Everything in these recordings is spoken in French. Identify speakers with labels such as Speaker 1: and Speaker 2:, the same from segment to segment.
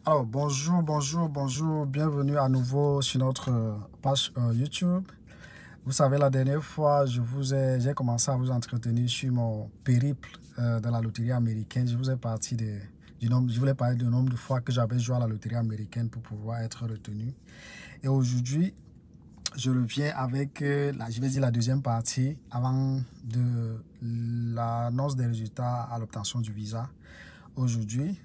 Speaker 1: Alors, bonjour, bienvenue à nouveau sur notre page YouTube. Vous savez, la dernière fois, j'ai commencé à vous entretenir sur mon périple de la loterie américaine. Je voulais parler du nombre de fois que j'avais joué à la loterie américaine pour pouvoir être retenu. Et aujourd'hui, je reviens avec, je vais dire la deuxième partie avant de l'annonce des résultats à l'obtention du visa aujourd'hui.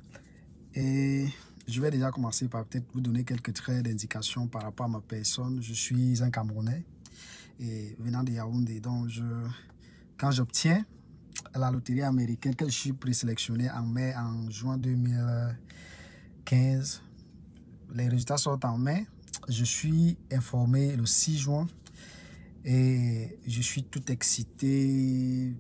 Speaker 1: Et je vais déjà commencer par peut-être vous donner quelques traits d'indication par rapport à ma personne. Je suis un Camerounais et venant de Yaoundé. Donc, quand j'obtiens la loterie américaine, que je suis présélectionné en juin 2015, les résultats sortent en mai. Je suis informé le 6 juin et je suis tout excité,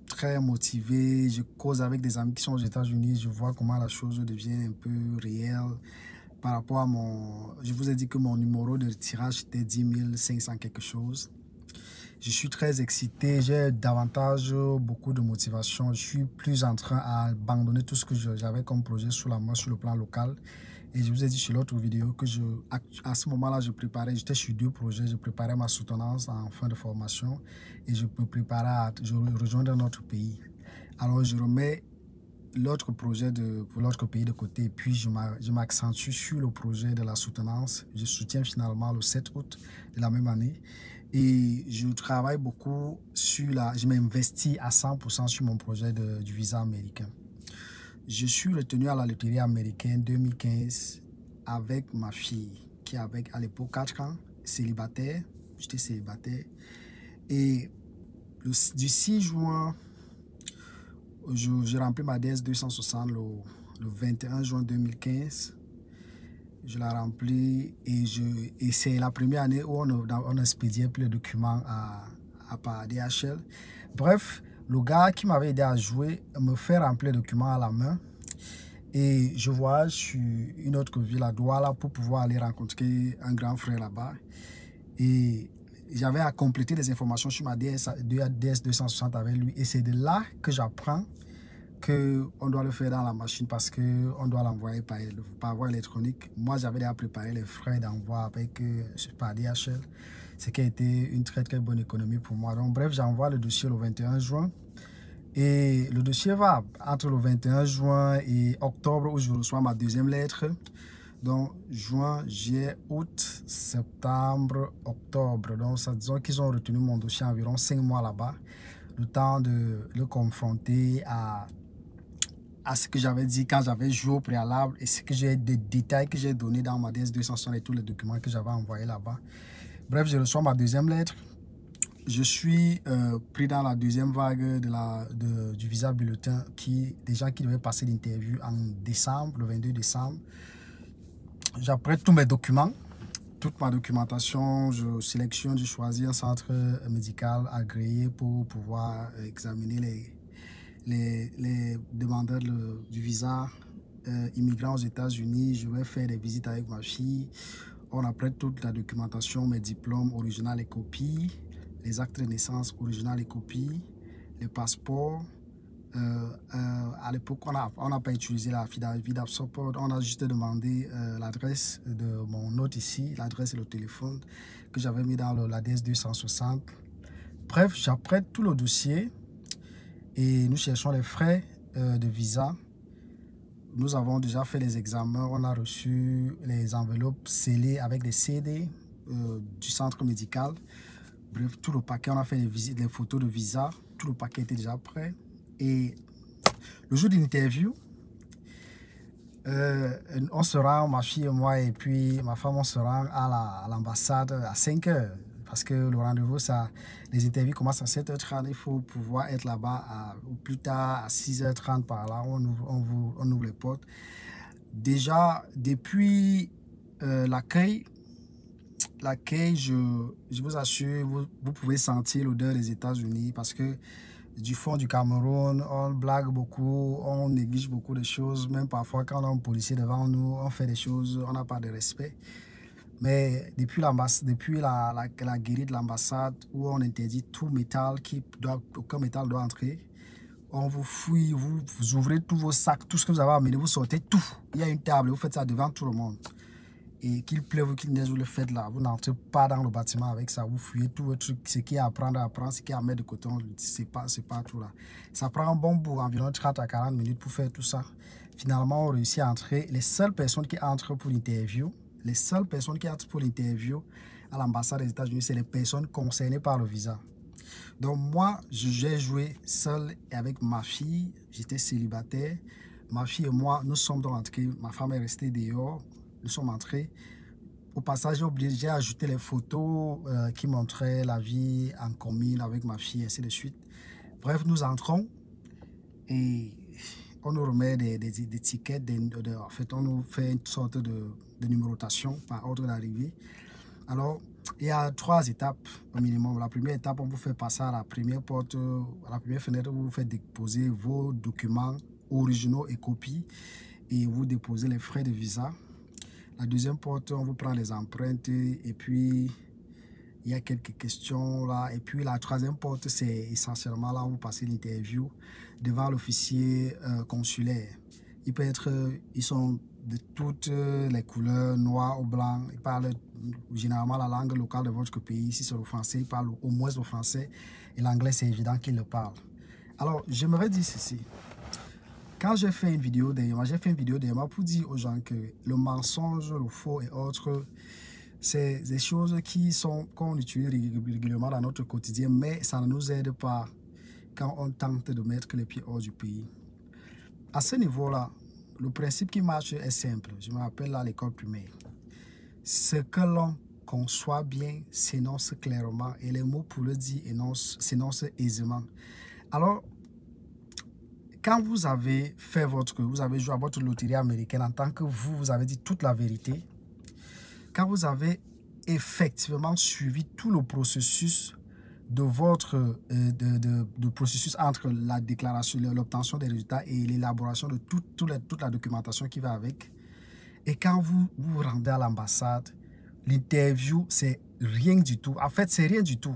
Speaker 1: très motivé. Je cause avec des amis qui sont aux États-Unis. Je vois comment la chose devient un peu réelle par rapport à je vous ai dit que mon numéro de tirage était 10 500 quelque chose. Je suis très excité. J'ai beaucoup de motivation. Je suis plus en train d'abandonner tout ce que j'avais comme projet sous la main sur le plan local. Et je vous ai dit sur l'autre vidéo que à ce moment-là, j'étais sur 2 projets. Je préparais ma soutenance en fin de formation et je me préparais à rejoindre notre pays. Alors, je remets l'autre projet pour l'autre pays de côté et puis je m'accentue sur le projet de la soutenance. Je soutiens finalement le 7 août de la même année et je travaille beaucoup je m'investis à 100% sur mon projet du visa américain. Je suis retenu à la loterie américaine 2015 avec ma fille qui avait à l'époque 4 ans, célibataire. J'étais célibataire. Et du 6 juin, j'ai rempli ma DS 260 le 21 juin 2015. Je la remplis et c'est la première année où on expédiait plus de documents par DHL. Bref, le gars qui m'avait aidé à jouer me fait remplir les documents à la main. Et je voyage sur une autre ville à Douala pour pouvoir aller rencontrer un grand frère là-bas. Et j'avais à compléter les informations sur ma DS 260 avec lui. Et c'est de là que j'apprends qu'on doit le faire dans la machine parce qu'on doit l'envoyer par voie électronique. Moi, j'avais déjà préparé les frais d'envoi par DHL, ce qui a été une très très bonne économie pour moi. Donc bref, j'envoie le dossier le 21 juin. Et le dossier va entre le 21 juin et octobre où je reçois ma deuxième lettre. Donc juin, juillet, août, septembre, octobre. Donc disons qu'ils ont retenu mon dossier environ 5 mois là-bas. Le temps de le confronter à ce que j'avais dit quand j'avais joué au préalable et des détails que j'ai donnés dans ma DS 260 et tous les documents que j'avais envoyés là-bas. Bref, je reçois ma deuxième lettre. Je suis pris dans la deuxième vague du visa bulletin des gens qui devaient passer l'interview en décembre, le 22 décembre. J'apprête tous mes documents, toute ma documentation, je sélectionne, je choisis un centre médical agréé pour pouvoir examiner les demandeurs du visa immigrants aux États-Unis. Je vais faire des visites avec ma fille. On apprête toute la documentation, mes diplômes originaux et copies, les actes de naissance originaux et copies, les passeports. À l'époque, on n'a pas utilisé la Vida Support. On a juste demandé l'adresse de mon hôte ici, l'adresse et le téléphone que j'avais mis dans la DS 260. Bref, j'apprête tout le dossier et nous cherchons les frais de visa. Nous avons déjà fait les examens. On a reçu les enveloppes scellées avec des CD du centre médical. Bref, tout le paquet, on a fait les photos de visa. Tout le paquet était déjà prêt. Et le jour de l'interview, on se rend, ma fille et moi, et puis ma femme, on se rend à l'ambassade à 5 h. Parce que le rendez-vous, les interviews commencent à 7h30. Il faut pouvoir être là-bas au plus tard à 6h30 par là. On ouvre les portes. Déjà, depuis l'accueil, je vous assure, vous pouvez sentir l'odeur des États-Unis parce que du fond du Cameroun, on blague beaucoup, on néglige beaucoup de choses. Même parfois, quand on a un policier devant nous, on fait des choses, on n'a pas de respect. Mais depuis la guérite de l'ambassade, où on interdit tout métal, aucun métal doit entrer, on vous fouille, vous ouvrez tous vos sacs, tout ce que vous avez amené, vous sortez tout. Il y a une table, vous faites ça devant tout le monde. Et qu'il pleuve ou qu'il neige, vous le faites là. Vous n'entrez pas dans le bâtiment avec ça. Vous fouillez tout votre truc. Ce qui est à prendre, ce qui est à mettre de côté, c'est pas tout là. Ça prend un bon bout, environ 30 à 40 minutes pour faire tout ça. Finalement, on réussit à entrer. Les seules personnes qui entrent pour l'interview, à l'ambassade des États-Unis, c'est les personnes concernées par le visa. Donc moi, j'ai joué seul avec ma fille. J'étais célibataire. Ma fille et moi, nous sommes donc entrés. Ma femme est restée dehors. Nous sommes entrés. Au passage, j'ai ajouté les photos qui montraient la vie en commune avec ma fille, ainsi de suite. Bref, nous entrons et on nous remet des tickets. En fait, on nous fait une sorte de numérotation par ordre d'arrivée. Alors, il y a 3 étapes au minimum. La première étape, on vous fait passer à la première porte, à la première fenêtre, où vous faites déposer vos documents originaux et copies et vous déposez les frais de visa. La deuxième porte, on vous prend les empreintes et puis il y a quelques questions là. Et puis la troisième porte, c'est essentiellement là où vous passez l'interview devant l'officier consulaire. Ils sont de toutes les couleurs, noir ou blanc. Ils parlent généralement la langue locale de votre pays. Si c'est le français, ils parlent au moins le français. Et l'anglais, c'est évident qu'ils le parlent. Alors, j'aimerais dire ceci. Quand j'ai fait une vidéo dernièrement, pour dire aux gens que le mensonge, le faux et autres, c'est des choses qu'on utilise régulièrement dans notre quotidien, mais ça ne nous aide pas quand on tente de mettre les pieds hors du pays. À ce niveau-là, le principe qui marche est simple. Je me rappelle à l'école primaire. Ce que l'on conçoit bien s'énonce clairement et les mots pour le dire s'énoncent aisément. Alors, quand vous avez joué à votre loterie américaine en tant que vous avez dit toute la vérité, quand vous avez effectivement suivi tout le processus de processus entre la déclaration, l'obtention des résultats et l'élaboration de toute la documentation qui va avec, et quand vous vous rendez à l'ambassade, l'interview, c'est rien du tout. En fait, c'est rien du tout.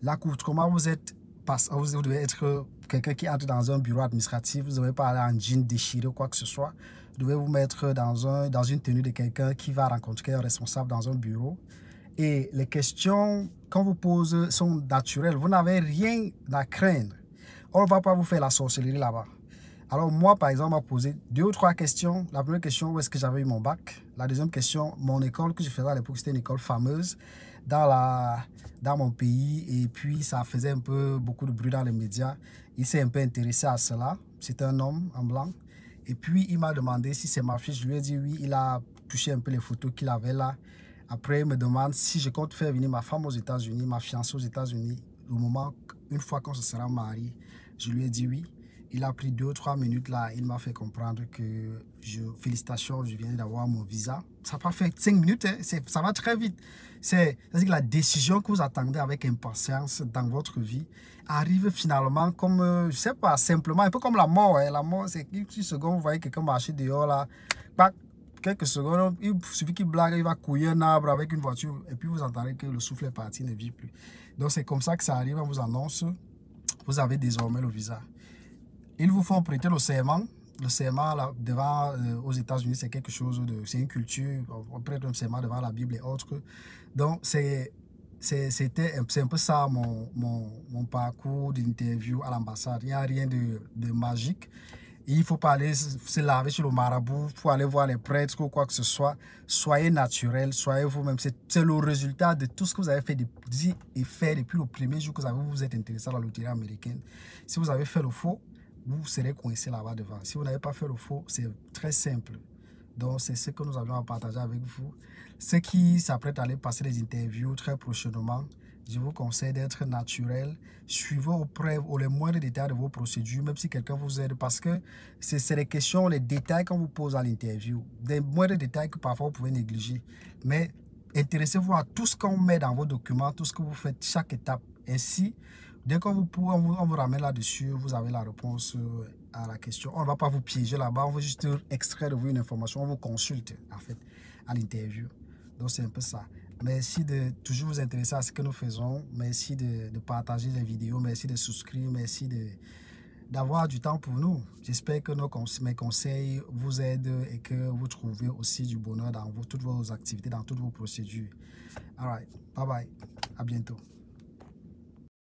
Speaker 1: L'accoutrement, vous devez être quelqu'un qui entre dans un bureau administratif, vous ne devez pas aller en jean déchiré ou quoi que ce soit. Vous devez vous mettre dans une tenue de quelqu'un qui va rencontrer un responsable dans un bureau. Et les questions qu'on vous pose sont naturelles. Vous n'avez rien à craindre. On ne va pas vous faire la sorcellerie là-bas. Alors moi, par exemple, on m'a posé 2 ou 3 questions. La première question, où est-ce que j'avais eu mon bac? La deuxième question, mon école que je faisais à l'époque, c'était une école fameuse dans mon pays. Et puis, ça faisait beaucoup de bruit dans les médias. Il s'est un peu intéressé à cela. C'est un homme en blanc. Et puis, il m'a demandé si c'est ma fille. Je lui ai dit oui. Il a touché un peu les photos qu'il avait là. Après, il me demande si je compte faire venir ma femme aux États-Unis, ma fiancée aux États-Unis. Une fois qu'on se sera marié, je lui ai dit oui. Il a pris 2 ou 3 minutes là. Il m'a fait comprendre que félicitations, je viens d'avoir mon visa. Ça n'a pas fait 5 minutes, hein, ça va très vite. C'est-à-dire que la décision que vous attendez avec impatience dans votre vie arrive finalement comme, je ne sais pas, simplement, un peu comme la mort. Hein. La mort, c'est quelques secondes, vous voyez quelqu'un marcher dehors là. Quelques secondes, il suffit qu'il blague, il va couiller un arbre avec une voiture et puis vous entendez que le souffle est parti, il ne vit plus. Donc c'est comme ça que ça arrive, on vous annonce, vous avez désormais le visa. Ils vous font prêter le serment. Le serment là, aux États-Unis, c'est quelque chose c'est une culture. On prête un serment devant la Bible et autres. Donc c'est un peu ça mon parcours d'interview à l'ambassade. Il n'y a rien de magique. Et il ne faut pas aller se laver sur le marabout pour aller voir les prêtres ou quoi que ce soit. Soyez naturel, soyez vous-même. C'est le résultat de tout ce que vous avez fait et fait depuis le premier jour que vous êtes intéressé à la loterie américaine. Si vous avez fait le faux, vous serez coincé là-bas devant. Si vous n'avez pas fait le faux, c'est très simple. Donc, c'est ce que nous avions à partager avec vous. Ceux qui s'apprêtent à aller passer des interviews très prochainement, je vous conseille d'être naturel. Suivez les moindres détails de vos procédures, même si quelqu'un vous aide, parce que c'est les questions, les détails qu'on vous pose à l'interview. Des moindres détails que parfois vous pouvez négliger. Mais intéressez-vous à tout ce qu'on met dans vos documents, tout ce que vous faites, chaque étape. Ainsi, dès qu'on vous ramène là-dessus, vous avez la réponse à la question. On ne va pas vous piéger là-bas, on veut juste extraire de vous une information, on vous consulte en fait à l'interview. Donc c'est un peu ça. Merci de toujours vous intéresser à ce que nous faisons. Merci de partager les vidéos, merci de souscrire, merci d'avoir du temps pour nous. J'espère que mes conseils vous aident et que vous trouvez aussi du bonheur dans toutes vos activités, dans toutes vos procédures. All right, bye bye, à bientôt.